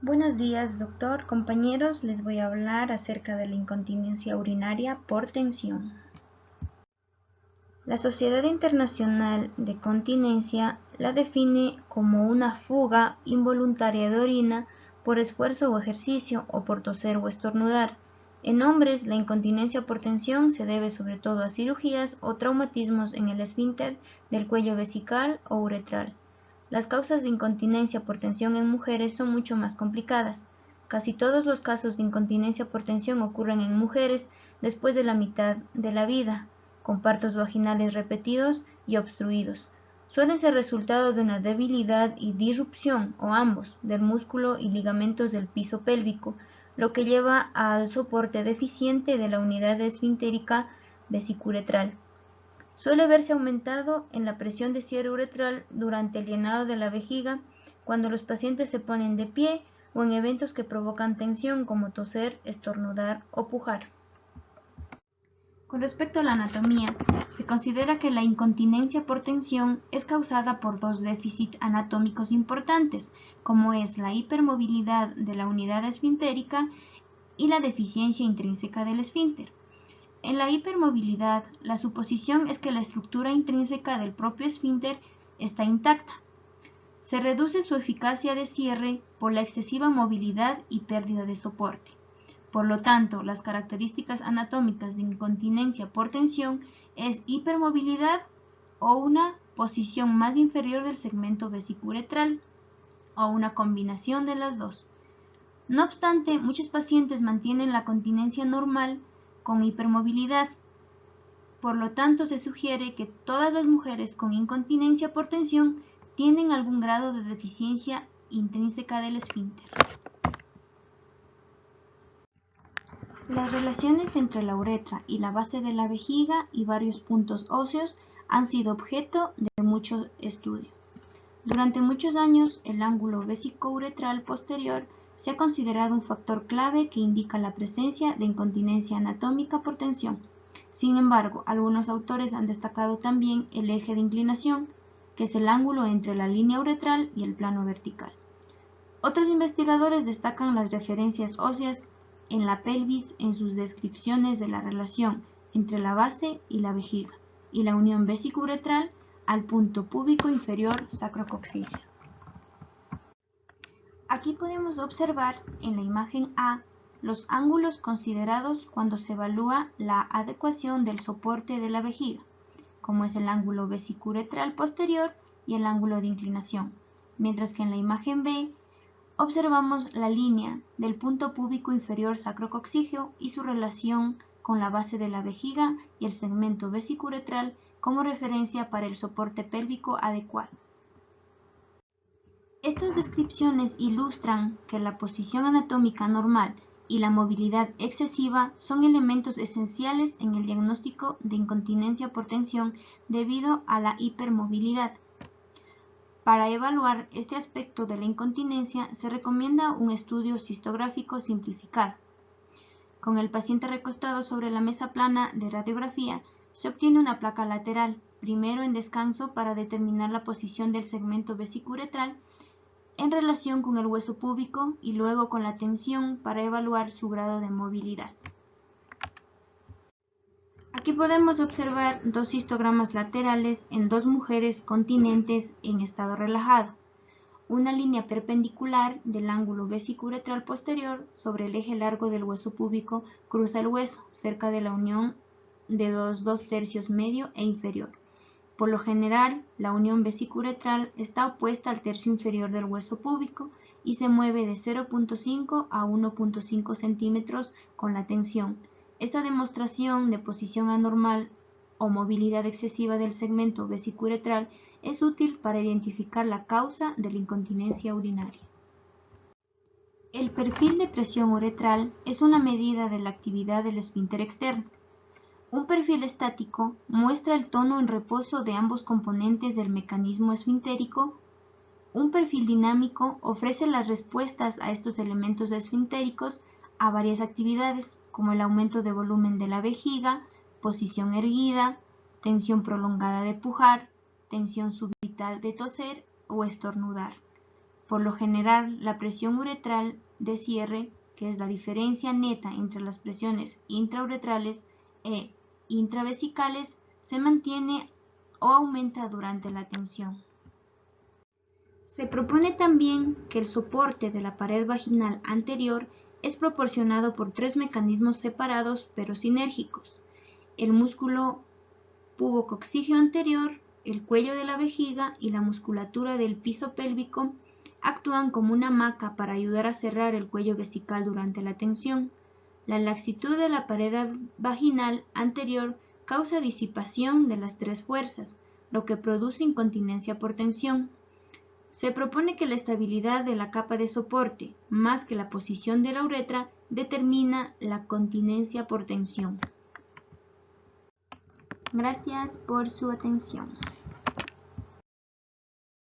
Buenos días, doctor. Compañeros, les voy a hablar acerca de la incontinencia urinaria por tensión. La Sociedad Internacional de Continencia la define como una fuga involuntaria de orina por esfuerzo o ejercicio o por toser o estornudar. En hombres, la incontinencia por tensión se debe sobre todo a cirugías o traumatismos en el esfínter del cuello vesical o uretral. Las causas de incontinencia por tensión en mujeres son mucho más complicadas. Casi todos los casos de incontinencia por tensión ocurren en mujeres después de la mitad de la vida, con partos vaginales repetidos y obstruidos. Suelen ser resultado de una debilidad y disrupción, o ambos, del músculo y ligamentos del piso pélvico, lo que lleva al soporte deficiente de la unidad esfintérica vesicuretral. Suele verse aumentado en la presión de cierre uretral durante el llenado de la vejiga, cuando los pacientes se ponen de pie o en eventos que provocan tensión como toser, estornudar o pujar. Con respecto a la anatomía, se considera que la incontinencia por tensión es causada por dos déficits anatómicos importantes, como es la hipermovilidad de la unidad esfintérica y la deficiencia intrínseca del esfínter. En la hipermovilidad, la suposición es que la estructura intrínseca del propio esfínter está intacta. Se reduce su eficacia de cierre por la excesiva movilidad y pérdida de soporte. Por lo tanto, las características anatómicas de incontinencia por tensión es hipermovilidad o una posición más inferior del segmento vesicuretral o una combinación de las dos. No obstante, muchos pacientes mantienen la continencia normal con hipermovilidad. Por lo tanto, se sugiere que todas las mujeres con incontinencia por tensión tienen algún grado de deficiencia intrínseca del esfínter. Las relaciones entre la uretra y la base de la vejiga y varios puntos óseos han sido objeto de mucho estudio. Durante muchos años, el ángulo vesicouretral posterior se ha considerado un factor clave que indica la presencia de incontinencia anatómica por tensión. Sin embargo, algunos autores han destacado también el eje de inclinación, que es el ángulo entre la línea uretral y el plano vertical. Otros investigadores destacan las referencias óseas en la pelvis en sus descripciones de la relación entre la base y la vejiga y la unión vesicouretral al punto púbico inferior sacrococcígeo. Aquí podemos observar en la imagen A los ángulos considerados cuando se evalúa la adecuación del soporte de la vejiga, como es el ángulo vesicouretral posterior y el ángulo de inclinación, mientras que en la imagen B observamos la línea del punto púbico inferior sacrococcígeo y su relación con la base de la vejiga y el segmento vesicouretral como referencia para el soporte pélvico adecuado. Estas descripciones ilustran que la posición anatómica normal y la movilidad excesiva son elementos esenciales en el diagnóstico de incontinencia por tensión debido a la hipermovilidad. Para evaluar este aspecto de la incontinencia se recomienda un estudio cistográfico simplificado. Con el paciente recostado sobre la mesa plana de radiografía, se obtiene una placa lateral, primero en descanso para determinar la posición del segmento vesicouretral en relación con el hueso púbico y luego con la tensión para evaluar su grado de movilidad. Aquí podemos observar dos histogramas laterales en dos mujeres continentes en estado relajado. Una línea perpendicular del ángulo vesicouretral posterior sobre el eje largo del hueso púbico cruza el hueso cerca de la unión de los 2/3 medio e inferior. Por lo general, la unión vesicouretral está opuesta al tercio inferior del hueso púbico y se mueve de 0.5 a 1.5 centímetros con la tensión. Esta demostración de posición anormal o movilidad excesiva del segmento vesicouretral es útil para identificar la causa de la incontinencia urinaria. El perfil de presión uretral es una medida de la actividad del esfínter externo. Un perfil estático muestra el tono en reposo de ambos componentes del mecanismo esfintérico. Un perfil dinámico ofrece las respuestas a estos elementos esfintéricos a varias actividades, como el aumento de volumen de la vejiga, posición erguida, tensión prolongada de pujar, tensión súbita de toser o estornudar. Por lo general, la presión uretral de cierre, que es la diferencia neta entre las presiones intrauretrales e intravesicales, se mantiene o aumenta durante la tensión. Se propone también que el soporte de la pared vaginal anterior es proporcionado por 3 mecanismos separados pero sinérgicos: el músculo pubococcígeo anterior, el cuello de la vejiga y la musculatura del piso pélvico actúan como una hamaca para ayudar a cerrar el cuello vesical durante la tensión. La laxitud de la pared vaginal anterior causa disipación de las 3 fuerzas, lo que produce incontinencia por tensión. Se propone que la estabilidad de la capa de soporte, más que la posición de la uretra, determina la continencia por tensión. Gracias por su atención.